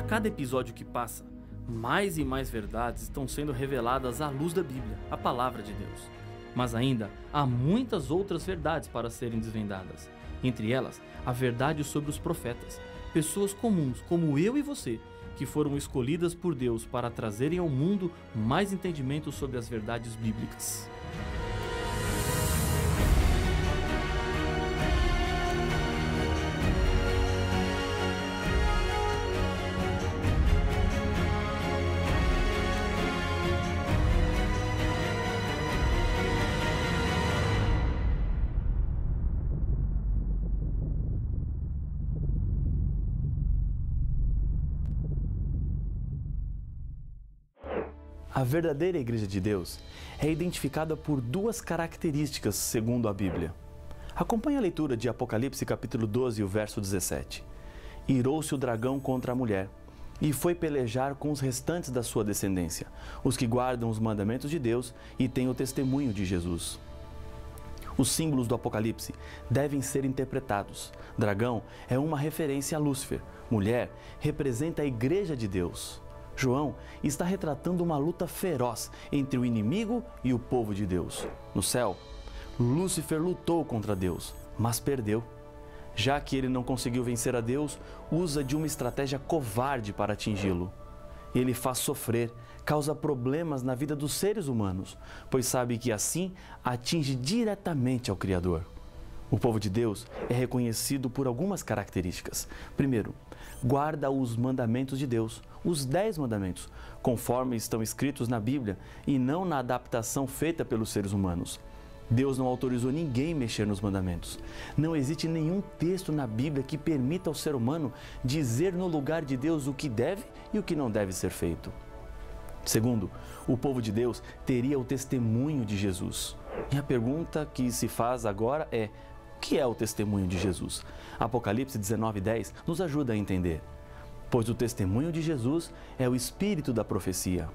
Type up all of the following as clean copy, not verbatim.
cada episódio que passa, mais e mais verdades estão sendo reveladas à luz da Bíblia, a palavra de Deus. Mas ainda há muitas outras verdades para serem desvendadas. Entre elas, a verdade sobre os profetas, pessoas comuns como eu e você, que foram escolhidas por Deus para trazerem ao mundo mais entendimento sobre as verdades bíblicas. A verdadeira Igreja de Deus é identificada por duas características, segundo a Bíblia. Acompanhe a leitura de Apocalipse capítulo 12, o verso 17. Irou-se o dragão contra a mulher, e foi pelejar com os restantes da sua descendência, os que guardam os mandamentos de Deus e têm o testemunho de Jesus. Os símbolos do Apocalipse devem ser interpretados. Dragão é uma referência a Lúcifer, mulher representa a Igreja de Deus. João está retratando uma luta feroz entre o inimigo e o povo de Deus. No céu, Lúcifer lutou contra Deus, mas perdeu. Já que ele não conseguiu vencer a Deus, usa de uma estratégia covarde para atingi-lo. Ele faz sofrer, causa problemas na vida dos seres humanos, pois sabe que assim atinge diretamente ao Criador. O povo de Deus é reconhecido por algumas características. Primeiro, guarda os mandamentos de Deus, os 10 mandamentos, conforme estão escritos na Bíblia e não na adaptação feita pelos seres humanos. Deus não autorizou ninguém mexer nos mandamentos. Não existe nenhum texto na Bíblia que permita ao ser humano dizer no lugar de Deus o que deve e o que não deve ser feito. Segundo, o povo de Deus teria o testemunho de Jesus. E a pergunta que se faz agora é: o que é o testemunho de Jesus? Apocalipse 19:10 nos ajuda a entender. Pois o testemunho de Jesus é o espírito da profecia.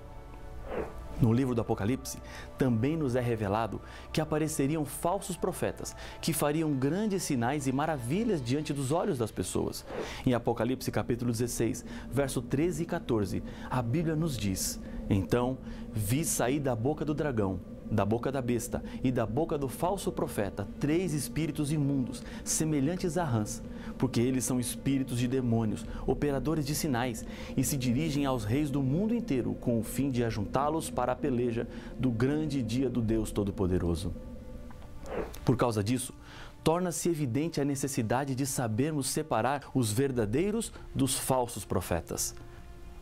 No livro do Apocalipse, também nos é revelado que apareceriam falsos profetas que fariam grandes sinais e maravilhas diante dos olhos das pessoas. Em Apocalipse capítulo 16, verso 13 e 14, a Bíblia nos diz: Então vi sair da boca do dragão, da boca da besta e da boca do falso profeta 3 espíritos imundos, semelhantes a rãs, porque eles são espíritos de demônios, operadores de sinais, e se dirigem aos reis do mundo inteiro com o fim de ajuntá-los para a peleja do grande dia do Deus Todo-Poderoso. Por causa disso, torna-se evidente a necessidade de sabermos separar os verdadeiros dos falsos profetas.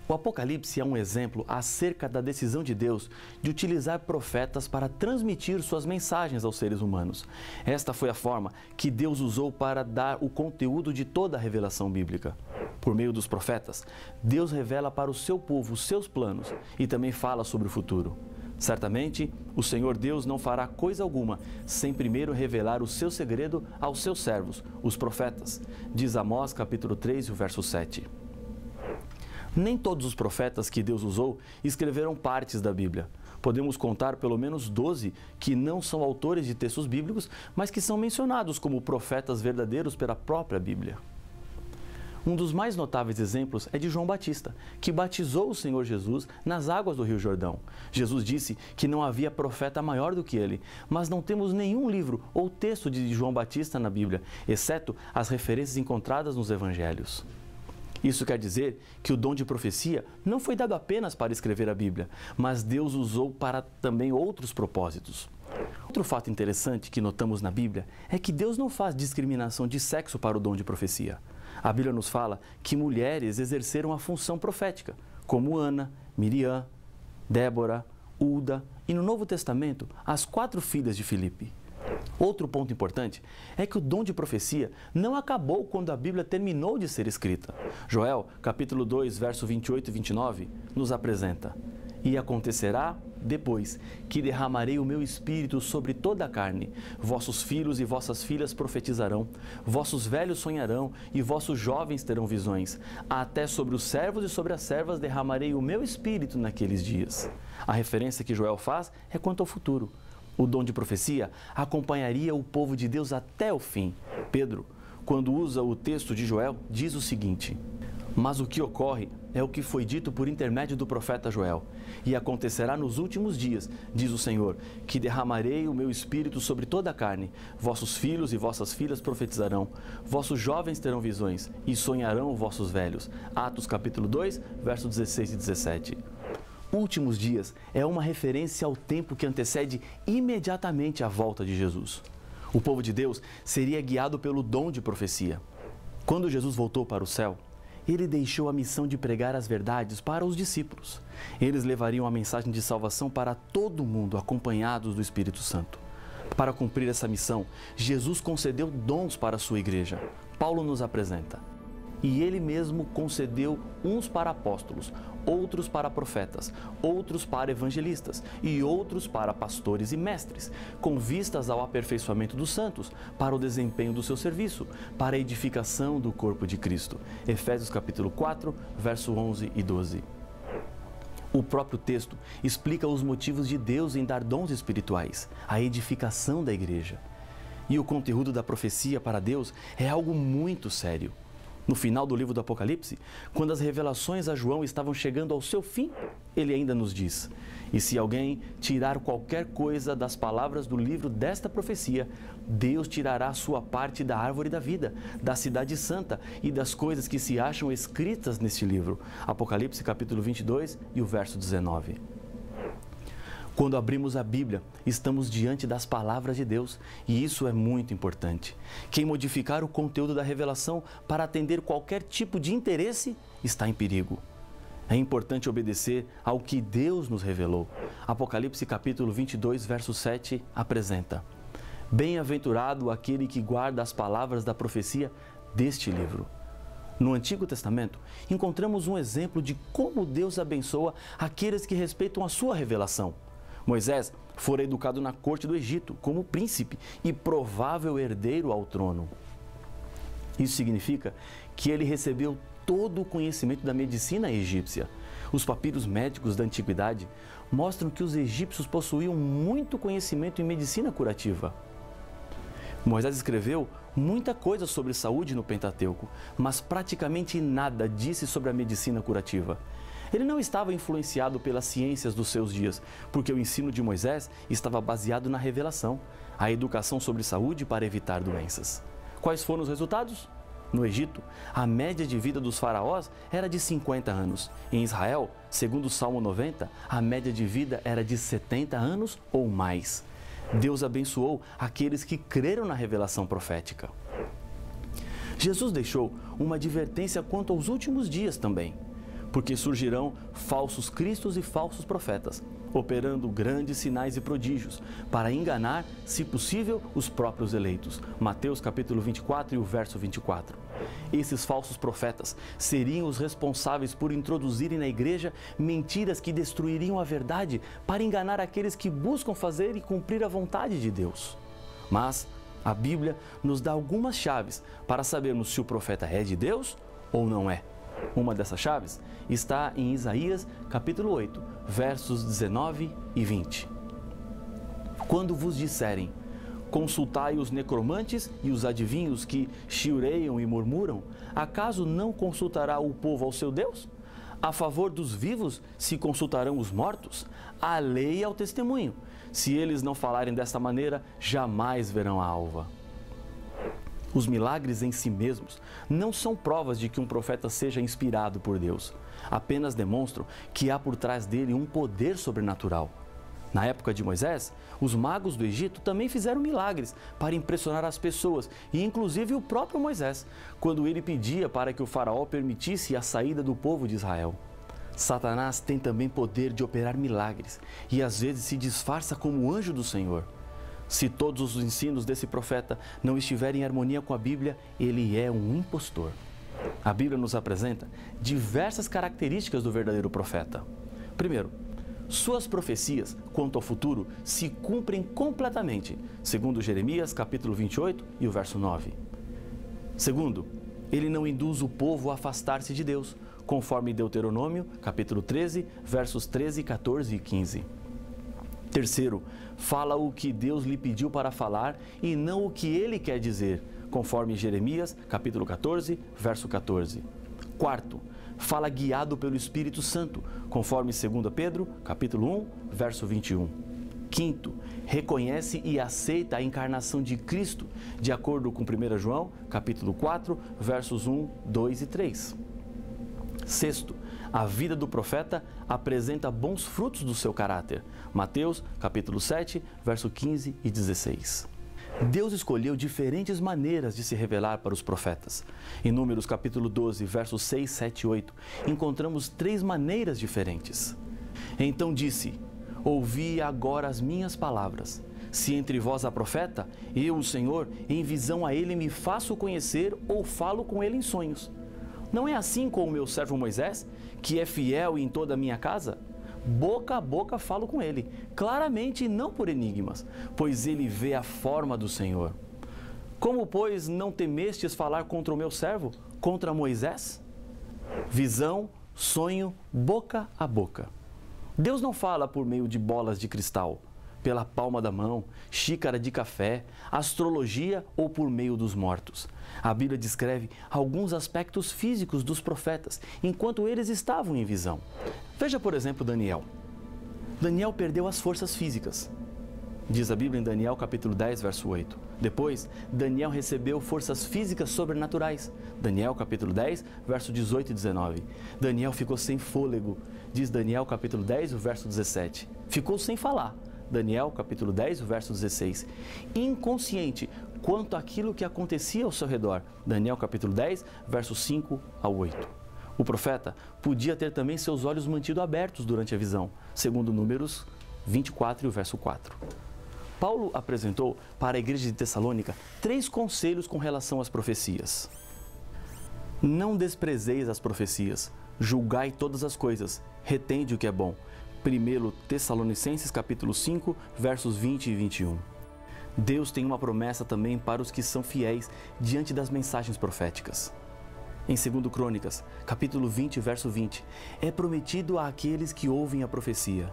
O Apocalipse é um exemplo acerca da decisão de Deus de utilizar profetas para transmitir suas mensagens aos seres humanos. Esta foi a forma que Deus usou para dar o conteúdo de toda a revelação bíblica. Por meio dos profetas, Deus revela para o seu povo os seus planos e também fala sobre o futuro. Certamente, o Senhor Deus não fará coisa alguma sem primeiro revelar o seu segredo aos seus servos, os profetas. Diz Amós capítulo 3, o verso 7. Nem todos os profetas que Deus usou escreveram partes da Bíblia. Podemos contar pelo menos 12 que não são autores de textos bíblicos, mas que são mencionados como profetas verdadeiros pela própria Bíblia. Um dos mais notáveis exemplos é de João Batista, que batizou o Senhor Jesus nas águas do Rio Jordão. Jesus disse que não havia profeta maior do que ele, mas não temos nenhum livro ou texto de João Batista na Bíblia, exceto as referências encontradas nos Evangelhos. Isso quer dizer que o dom de profecia não foi dado apenas para escrever a Bíblia, mas Deus usou para também outros propósitos. Outro fato interessante que notamos na Bíblia é que Deus não faz discriminação de sexo para o dom de profecia. A Bíblia nos fala que mulheres exerceram a função profética, como Ana, Miriam, Débora, Ulda e no Novo Testamento, as 4 filhas de Filipe. Outro ponto importante é que o dom de profecia não acabou quando a Bíblia terminou de ser escrita. Joel, capítulo 2, verso 28 e 29, nos apresenta: E acontecerá depois que derramarei o meu espírito sobre toda a carne. Vossos filhos e vossas filhas profetizarão, vossos velhos sonharão e vossos jovens terão visões. Até sobre os servos e sobre as servas derramarei o meu espírito naqueles dias. A referência que Joel faz é quanto ao futuro. O dom de profecia acompanharia o povo de Deus até o fim. Pedro, quando usa o texto de Joel, diz o seguinte: Mas o que ocorre é o que foi dito por intermédio do profeta Joel. E acontecerá nos últimos dias, diz o Senhor, que derramarei o meu espírito sobre toda a carne. Vossos filhos e vossas filhas profetizarão. Vossos jovens terão visões e sonharão vossos velhos. Atos capítulo 2, versos 16 e 17. Últimos dias é uma referência ao tempo que antecede imediatamente a volta de Jesus. O povo de Deus seria guiado pelo dom de profecia. Quando Jesus voltou para o céu, ele deixou a missão de pregar as verdades para os discípulos. Eles levariam a mensagem de salvação para todo mundo, acompanhados do Espírito Santo. Para cumprir essa missão, Jesus concedeu dons para a sua igreja. Paulo nos apresenta. E ele mesmo concedeu uns para apóstolos, outros para profetas, outros para evangelistas e outros para pastores e mestres, com vistas ao aperfeiçoamento dos santos, para o desempenho do seu serviço, para a edificação do corpo de Cristo. Efésios capítulo 4, verso 11 e 12. O próprio texto explica os motivos de Deus em dar dons espirituais, a edificação da igreja. E o conteúdo da profecia para Deus é algo muito sério. No final do livro do Apocalipse, quando as revelações a João estavam chegando ao seu fim, ele ainda nos diz: e se alguém tirar qualquer coisa das palavras do livro desta profecia, Deus tirará a sua parte da árvore da vida, da cidade santa e das coisas que se acham escritas neste livro. Apocalipse capítulo 22 e o verso 19. Quando abrimos a Bíblia, estamos diante das palavras de Deus e isso é muito importante. Quem modificar o conteúdo da revelação para atender qualquer tipo de interesse está em perigo. É importante obedecer ao que Deus nos revelou. Apocalipse capítulo 22, verso 7 apresenta: bem-aventurado aquele que guarda as palavras da profecia deste livro. No Antigo Testamento, encontramos um exemplo de como Deus abençoa aqueles que respeitam a sua revelação. Moisés fora educado na corte do Egito como príncipe e provável herdeiro ao trono. Isso significa que ele recebeu todo o conhecimento da medicina egípcia. Os papiros médicos da antiguidade mostram que os egípcios possuíam muito conhecimento em medicina curativa. Moisés escreveu muita coisa sobre saúde no Pentateuco, mas praticamente nada disse sobre a medicina curativa. Ele não estava influenciado pelas ciências dos seus dias, porque o ensino de Moisés estava baseado na revelação, a educação sobre saúde para evitar doenças. Quais foram os resultados? No Egito, a média de vida dos faraós era de 50 anos. Em Israel, segundo o Salmo 90, a média de vida era de 70 anos ou mais. Deus abençoou aqueles que creram na revelação profética. Jesus deixou uma advertência quanto aos últimos dias também, porque surgirão falsos cristos e falsos profetas, operando grandes sinais e prodígios, para enganar, se possível, os próprios eleitos. Mateus capítulo 24 e o verso 24. Esses falsos profetas seriam os responsáveis por introduzirem na igreja mentiras que destruiriam a verdade para enganar aqueles que buscam fazer e cumprir a vontade de Deus. Mas a Bíblia nos dá algumas chaves para sabermos se o profeta é de Deus ou não é. Uma dessas chaves está em Isaías capítulo 8, versos 19 e 20. Quando vos disserem: consultai os necromantes e os adivinhos que chiureiam e murmuram, acaso não consultará o povo ao seu Deus? A favor dos vivos se consultarão os mortos? A lei é o testemunho. Se eles não falarem desta maneira, jamais verão a alva. Os milagres em si mesmos não são provas de que um profeta seja inspirado por Deus. Apenas demonstram que há por trás dele um poder sobrenatural. Na época de Moisés, os magos do Egito também fizeram milagres para impressionar as pessoas, e inclusive o próprio Moisés, quando ele pedia para que o faraó permitisse a saída do povo de Israel. Satanás tem também poder de operar milagres e às vezes se disfarça como anjo do Senhor. Se todos os ensinos desse profeta não estiverem em harmonia com a Bíblia, ele é um impostor. A Bíblia nos apresenta diversas características do verdadeiro profeta. Primeiro, suas profecias quanto ao futuro se cumprem completamente, segundo Jeremias capítulo 28 e o verso 9. Segundo, ele não induz o povo a afastar-se de Deus, conforme Deuteronômio capítulo 13, versos 13, 14 e 15. Terceiro, fala o que Deus lhe pediu para falar e não o que ele quer dizer, conforme Jeremias, capítulo 14, verso 14. Quarto, fala guiado pelo Espírito Santo, conforme 2 Pedro, capítulo 1, verso 21. Quinto, reconhece e aceita a encarnação de Cristo, de acordo com 1 João, capítulo 4, versos 1, 2 e 3. Sexto, a vida do profeta apresenta bons frutos do seu caráter. Mateus, capítulo 7, verso 15 e 16. Deus escolheu diferentes maneiras de se revelar para os profetas. Em Números, capítulo 12, versos 6, 7 e 8, encontramos 3 maneiras diferentes. Então disse: ouvi agora as minhas palavras. Se entre vós há profeta, eu, o Senhor, em visão a ele me faço conhecer ou falo com ele em sonhos. Não é assim com o meu servo Moisés, que é fiel em toda a minha casa? Boca a boca falo com ele, claramente e não por enigmas, pois ele vê a forma do Senhor. Como, pois, não temestes falar contra o meu servo, contra Moisés? Visão, sonho, boca a boca. Deus não fala por meio de bolas de cristal, pela palma da mão, xícara de café, astrologia ou por meio dos mortos. A Bíblia descreve alguns aspectos físicos dos profetas, enquanto eles estavam em visão. Veja, por exemplo, Daniel. Daniel perdeu as forças físicas. Diz a Bíblia em Daniel capítulo 10, verso 8. Depois, Daniel recebeu forças físicas sobrenaturais. Daniel capítulo 10, verso 18 e 19. Daniel ficou sem fôlego. Diz Daniel capítulo 10, verso 17. Ficou sem falar. Daniel capítulo 10, verso 16. Inconsciente quanto àquilo que acontecia ao seu redor. Daniel capítulo 10, versos 5 a 8. O profeta podia ter também seus olhos mantidos abertos durante a visão, segundo Números 24 e o verso 4. Paulo apresentou para a igreja de Tessalônica 3 conselhos com relação às profecias. Não desprezeis as profecias, julgai todas as coisas, retende o que é bom. 1 Tessalonicenses capítulo 5, versos 20 e 21. Deus tem uma promessa também para os que são fiéis diante das mensagens proféticas. Em 2 Crônicas, capítulo 20, verso 20, é prometido àqueles que ouvem a profecia: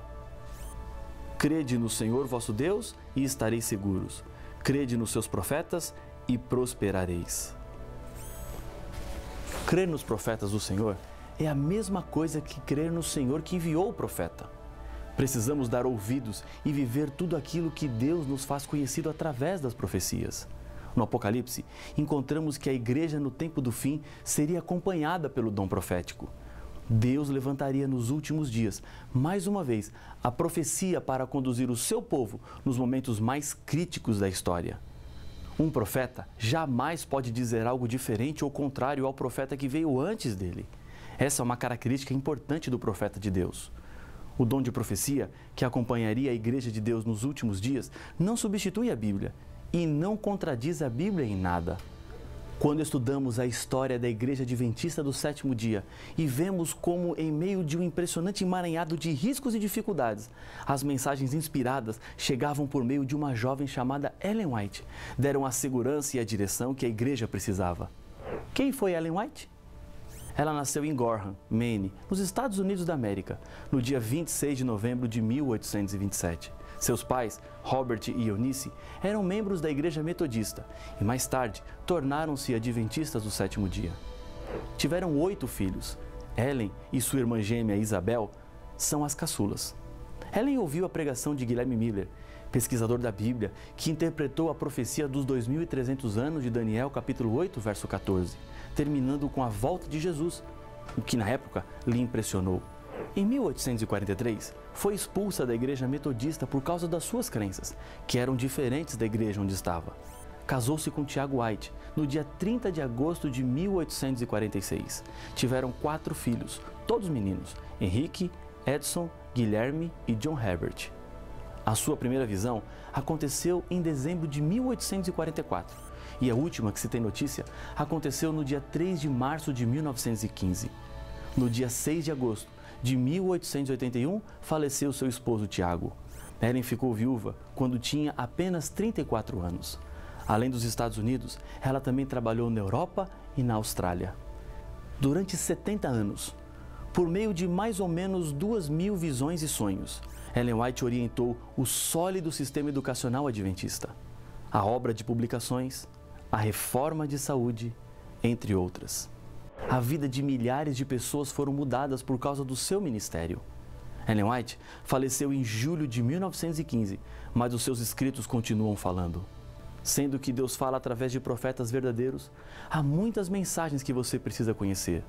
crede no Senhor vosso Deus e estareis seguros. Crede nos seus profetas e prosperareis. Crer nos profetas do Senhor é a mesma coisa que crer no Senhor que enviou o profeta. Precisamos dar ouvidos e viver tudo aquilo que Deus nos faz conhecido através das profecias. No Apocalipse, encontramos que a igreja no tempo do fim seria acompanhada pelo dom profético. Deus levantaria nos últimos dias, mais uma vez, a profecia para conduzir o seu povo nos momentos mais críticos da história. Um profeta jamais pode dizer algo diferente ou contrário ao profeta que veio antes dele. Essa é uma característica importante do profeta de Deus. O dom de profecia, que acompanharia a igreja de Deus nos últimos dias, não substitui a Bíblia e não contradiz a Bíblia em nada. Quando estudamos a história da Igreja Adventista do Sétimo Dia e vemos como, em meio de um impressionante emaranhado de riscos e dificuldades, as mensagens inspiradas chegavam por meio de uma jovem chamada Ellen White, deram a segurança e a direção que a igreja precisava. Quem foi Ellen White? Ela nasceu em Gorham, Maine, nos Estados Unidos da América, no dia 26 de novembro de 1827. Seus pais, Robert e Eunice, eram membros da Igreja Metodista e mais tarde tornaram-se adventistas do sétimo dia. Tiveram 8 filhos. Ellen e sua irmã gêmea Isabel são as caçulas. Ellen ouviu a pregação de Guilherme Miller, pesquisador da Bíblia, que interpretou a profecia dos 2.300 anos de Daniel, capítulo 8, verso 14, terminando com a volta de Jesus, o que na época lhe impressionou. Em 1843, foi expulsa da igreja metodista por causa das suas crenças, que eram diferentes da igreja onde estava. Casou-se com Tiago White no dia 30 de agosto de 1846. Tiveram 4 filhos, todos meninos: Henrique, Edson, Guilherme e John Herbert. A sua primeira visão aconteceu em dezembro de 1844 e a última que se tem notícia aconteceu no dia 3 de março de 1915. No dia 6 de agosto de 1881, faleceu seu esposo Tiago. Ellen ficou viúva quando tinha apenas 34 anos. Além dos Estados Unidos, ela também trabalhou na Europa e na Austrália. Durante 70 anos, por meio de mais ou menos 2.000 visões e sonhos, Ellen White orientou o sólido sistema educacional adventista, a obra de publicações, a reforma de saúde, entre outras. A vida de milhares de pessoas foram mudadas por causa do seu ministério. Ellen White faleceu em julho de 1915, mas os seus escritos continuam falando. Sendo que Deus fala através de profetas verdadeiros, há muitas mensagens que você precisa conhecer.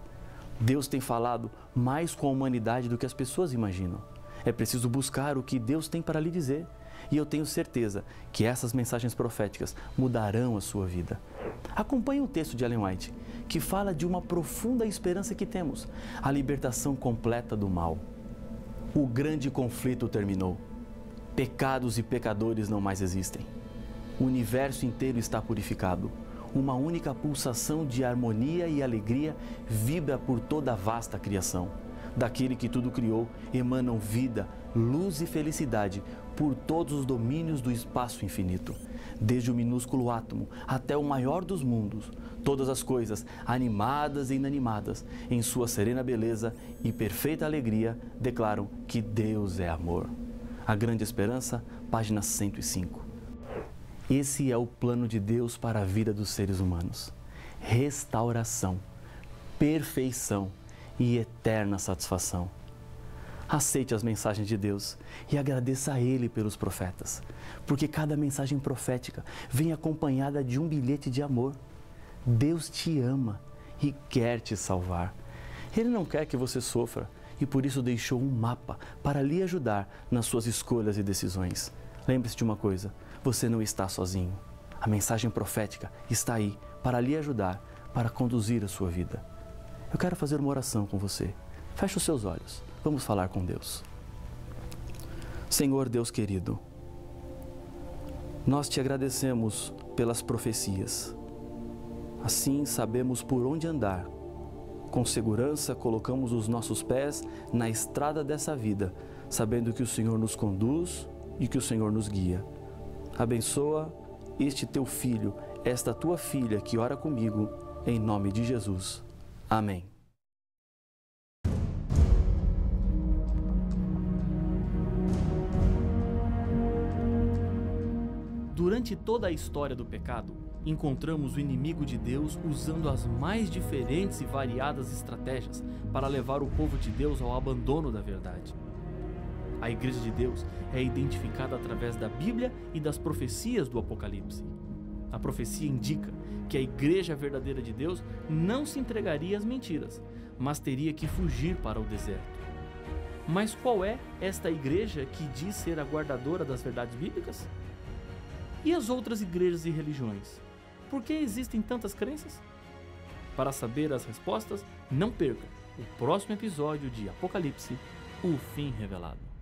Deus tem falado mais com a humanidade do que as pessoas imaginam. É preciso buscar o que Deus tem para lhe dizer. E eu tenho certeza que essas mensagens proféticas mudarão a sua vida. Acompanhe o texto de Ellen White, que fala de uma profunda esperança que temos, a libertação completa do mal. O grande conflito terminou. Pecados e pecadores não mais existem. O universo inteiro está purificado. Uma única pulsação de harmonia e alegria vibra por toda a vasta criação. Daquele que tudo criou, emanam vida, luz e felicidade por todos os domínios do espaço infinito. Desde o minúsculo átomo até o maior dos mundos, todas as coisas, animadas e inanimadas, em sua serena beleza e perfeita alegria, declaram que Deus é amor. A Grande Esperança, página 105. Esse é o plano de Deus para a vida dos seres humanos. Restauração, perfeição e eterna satisfação. Aceite as mensagens de Deus e agradeça a Ele pelos profetas, porque cada mensagem profética vem acompanhada de um bilhete de amor. Deus te ama e quer te salvar. Ele não quer que você sofra e por isso deixou um mapa para lhe ajudar nas suas escolhas e decisões. Lembre-se de uma coisa, você não está sozinho. A mensagem profética está aí para lhe ajudar, para conduzir a sua vida. Eu quero fazer uma oração com você. Feche os seus olhos. Vamos falar com Deus. Senhor Deus querido, nós te agradecemos pelas profecias. Assim sabemos por onde andar. Com segurança colocamos os nossos pés na estrada dessa vida, sabendo que o Senhor nos conduz e que o Senhor nos guia. Abençoa este teu filho, esta tua filha que ora comigo, em nome de Jesus. Amém. Durante toda a história do pecado, encontramos o inimigo de Deus usando as mais diferentes e variadas estratégias para levar o povo de Deus ao abandono da verdade. A Igreja de Deus é identificada através da Bíblia e das profecias do Apocalipse. A profecia indica que a Igreja verdadeira de Deus não se entregaria às mentiras, mas teria que fugir para o deserto. Mas qual é esta igreja que diz ser a guardadora das verdades bíblicas? E as outras igrejas e religiões? Por que existem tantas crenças? Para saber as respostas, não perca o próximo episódio de Apocalipse, o fim revelado.